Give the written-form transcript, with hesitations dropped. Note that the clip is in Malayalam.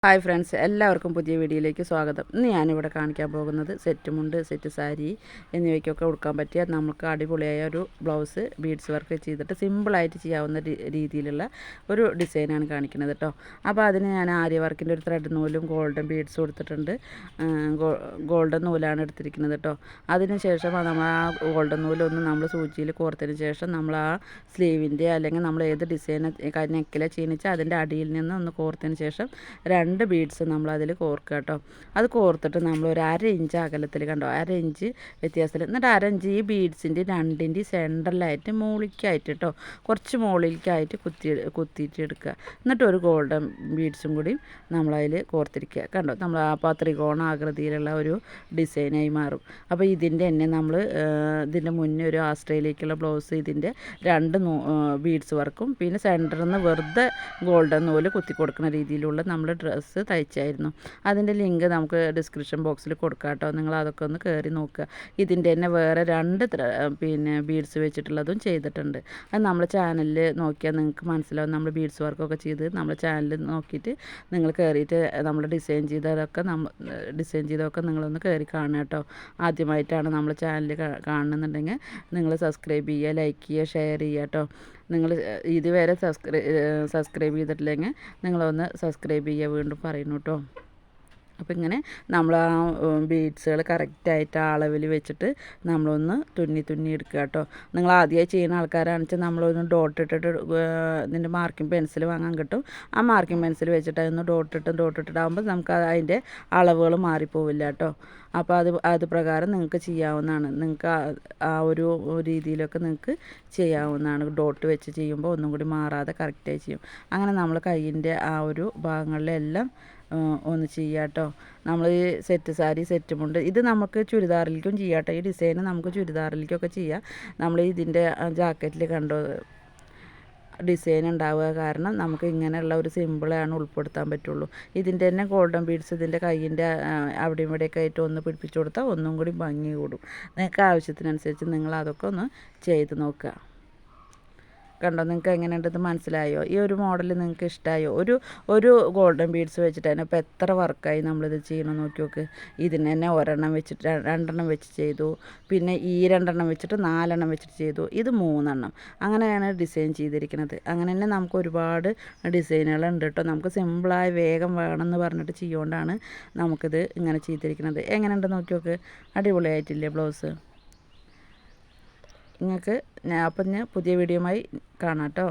ഹായ് ഫ്രണ്ട്സ്, എല്ലാവർക്കും പുതിയ വീഡിയോയിലേക്ക് സ്വാഗതം. ഇന്ന് ഞാനിവിടെ കാണിക്കാൻ പോകുന്നത് സെറ്റ് മുണ്ട്, സെറ്റ് സാരി എന്നിവയ്ക്കൊക്കെ ഉടുക്കാൻ പറ്റിയ നമുക്ക് അടിപൊളിയായ ഒരു ബ്ലൗസ് ബീഡ്സ് വർക്ക് ചെയ്തിട്ട് സിമ്പിളായിട്ട് ചെയ്യാവുന്ന രീതിയിലുള്ള ഒരു ഡിസൈനാണ് കാണിക്കുന്നത് കേട്ടോ. അപ്പോൾ അതിന് ഞാൻ ആര്യ വർക്കിൻ്റെ ഒരു ത്രെഡ് നൂലും ഗോൾഡൻ ബീഡ്സ് കൊടുത്തിട്ടുണ്ട്. ഗോൾഡൻ നൂലാണ് എടുത്തിരിക്കുന്നത് കേട്ടോ. അതിന് ശേഷം നമ്മൾ ആ ഗോൾഡൻ നൂലൊന്ന് നമ്മൾ സൂചിയിൽ കോർത്തതിന് ശേഷം നമ്മൾ ആ സ്ലീവിൻ്റെ അല്ലെങ്കിൽ നമ്മൾ ഏത് ഡിസൈൻ നെക്കിലെ ചെയ്യുന്നത് അതിൻ്റെ അടിയിൽ നിന്ന് ഒന്ന് കോർത്തതിന് ശേഷം രണ്ട് ബീഡ്സ് നമ്മളതിൽ കോർക്കുക കേട്ടോ. അത് കോർത്തിട്ട് നമ്മൾ ഒരു ഇഞ്ച് അകലത്തിൽ കണ്ടോ, ഇഞ്ച് വ്യത്യാസത്തിൽ, എന്നിട്ട് ഇഞ്ച് ഈ ബീഡ്സിൻ്റെ രണ്ടിൻ്റെ സെൻറ്ററിലായിട്ട് മുകളിലേക്കായിട്ട് കേട്ടോ, കുറച്ച് മുകളിലേക്കായിട്ട് കുത്തിയിട്ട് എടുക്കുക. എന്നിട്ട് ഒരു ഗോൾഡൻ ബീഡ്സും കൂടി നമ്മളതിൽ കോർത്തിരിക്കുക കണ്ടോ. നമ്മൾ അപ്പോൾ ത്രികോണ ആകൃതിയിലുള്ള ഒരു ഡിസൈനായി മാറും. അപ്പോൾ ഇതിൻ്റെ തന്നെ നമ്മൾ ഇതിൻ്റെ മുന്നേ ഒരു ആസ്ട്രേലിയക്കുള്ള ബ്ലൗസ് ഇതിൻ്റെ രണ്ട് ബീഡ്സ് വർക്കും പിന്നെ സെൻറ്ററിൽ നിന്ന് വെറുതെ ഗോൾഡൻ നൂല് കുത്തി കൊടുക്കുന്ന രീതിയിലുള്ള നമ്മൾ ഡ്രസ്സ് തയ്ച്ചായിരുന്നു. അതിൻ്റെ ലിങ്ക് നമുക്ക് ഡിസ്ക്രിപ്ഷൻ ബോക്സിൽ കൊടുക്കാം കേട്ടോ. നിങ്ങൾ അതൊക്കെ ഒന്ന് കയറി നോക്കുക. ഇതിൻ്റെ തന്നെ വേറെ രണ്ട് ബീഡ്സ് വെച്ചിട്ടുള്ളതും ചെയ്തിട്ടുണ്ട്. അത് നമ്മുടെ ചാനലിൽ നോക്കിയാൽ നിങ്ങൾക്ക് മനസ്സിലാവും. നമ്മൾ ബീഡ്സ് വർക്കൊക്കെ ചെയ്ത് നമ്മുടെ ചാനലിൽ നോക്കിയിട്ട് നിങ്ങൾ കയറിയിട്ട് നമ്മൾ ഡിസൈൻ ചെയ്തതൊക്കെ നിങ്ങളൊന്ന് കയറി കാണുക കേട്ടോ. ആദ്യമായിട്ടാണ് നമ്മൾ ചാനൽ കാണുന്നുണ്ടെങ്കിൽ നിങ്ങൾ സബ്സ്ക്രൈബ് ചെയ്യുക, ലൈക്ക് ചെയ്യുക, ഷെയർ ചെയ്യുക കേട്ടോ. നിങ്ങൾ ഇതുവരെ സബ്സ്ക്രൈബ് ചെയ്തിട്ടില്ലെങ്കിൽ നിങ്ങളൊന്ന് സബ്സ്ക്രൈബ് ചെയ്യുക, വീണ്ടും പറയുന്നു കേട്ടോ. അപ്പോൾ ഇങ്ങനെ നമ്മൾ ആ ബീഡ്സുകൾ കറക്റ്റായിട്ട് അളവിൽ വെച്ചിട്ട് നമ്മളൊന്ന് തുന്നി എടുക്കുക കേട്ടോ. നിങ്ങൾ ആദ്യമായി ചെയ്യുന്ന ആൾക്കാരാണെന്ന് വെച്ചാൽ നമ്മളൊന്ന് ഡോട്ട് ഇട്ടിട്ട് ഇതിൻ്റെ മാർക്കിംഗ് പെൻസിൽ വാങ്ങാൻ കിട്ടും. ആ മാർക്കിംഗ് പെൻസിൽ വെച്ചിട്ട് അതൊന്ന് ഡോട്ടിട്ടിട്ടാകുമ്പോൾ നമുക്ക് അതിൻ്റെ അളവുകൾ മാറിപ്പോവില്ല കേട്ടോ. അപ്പോൾ അത് പ്രകാരം നിങ്ങൾക്ക് ചെയ്യാവുന്നതാണ്. നിങ്ങൾക്ക് ആ ഒരു രീതിയിലൊക്കെ നിങ്ങൾക്ക് ചെയ്യാവുന്നതാണ്. ഡോട്ട് വെച്ച് ചെയ്യുമ്പോൾ ഒന്നും കൂടി മാറാതെ കറക്റ്റായി ചെയ്യും. അങ്ങനെ നമ്മൾ കയ്യിൻ്റെ ആ ഒരു ഭാഗങ്ങളിലെല്ലാം ഒന്ന് ചെയ്യാം കേട്ടോ. നമ്മൾ ഈ സെറ്റ് സാരി, സെറ്റ് മുണ്ട് ഇത് നമുക്ക് ചുരിദാറിലേക്കും ചെയ്യാം കേട്ടോ. ഈ ഡിസൈന് നമുക്ക് ചുരിദാറിലേക്കൊക്കെ ചെയ്യാം. നമ്മൾ ഇതിൻ്റെ ജാക്കറ്റിൽ കണ്ടോ ഡിസൈൻ ഉണ്ടാവുക കാരണം നമുക്ക് ഇങ്ങനെയുള്ള ഒരു സിമ്പിളാണ് ഉൾപ്പെടുത്താൻ പറ്റുള്ളൂ. ഇതിൻ്റെ തന്നെ ഗോൾഡൻ ബീഡ്സ് ഇതിൻ്റെ കയ്യിൻ്റെ അവിടെയും ഇവിടെയൊക്കെ ആയിട്ട് ഒന്ന് പിടിപ്പിച്ചു കൊടുത്താൽ ഒന്നും കൂടി ഭംഗി കൂടും. നിങ്ങൾക്ക് ആവശ്യത്തിനനുസരിച്ച് നിങ്ങൾ അതൊക്കെ ഒന്ന് ചെയ്ത് നോക്കുക. കണ്ടോ, നിങ്ങൾക്ക് എങ്ങനെയുണ്ടെന്ന് മനസ്സിലായോ? ഈ ഒരു മോഡൽ നിങ്ങൾക്ക് ഇഷ്ടമായോ? ഒരു ഗോൾഡൻ ബീഡ്സ് വെച്ചിട്ട് തന്നെ ഇപ്പോൾ എത്ര വർക്കായി നമ്മളിത് ചെയ്യണം നോക്കി നോക്ക്. ഇതിന് തന്നെ ഒരെണ്ണം വെച്ചിട്ട് രണ്ടെണ്ണം വെച്ച് ചെയ്തു, പിന്നെ ഈ രണ്ടെണ്ണം വെച്ചിട്ട് 4 വെച്ചിട്ട് ചെയ്തു, ഇത് 3 അങ്ങനെയാണ് ഡിസൈൻ ചെയ്തിരിക്കുന്നത്. അങ്ങനെ തന്നെ നമുക്ക് ഒരുപാട് ഡിസൈനുകളുണ്ട് കേട്ടോ. നമുക്ക് സിമ്പിളായി വേഗം വേണമെന്ന് പറഞ്ഞിട്ട് ചെയ്യുകൊണ്ടാണ് നമുക്കിത് ഇങ്ങനെ ചെയ്തിരിക്കുന്നത്. എങ്ങനെയുണ്ട് നോക്കി നോക്ക്, അടിപൊളിയായിട്ടില്ലേ ബ്ലൗസ്? നിങ്ങൾക്ക് അപ്പം ഞാൻ പുതിയ വീഡിയോയുമായി കാണാം കേട്ടോ.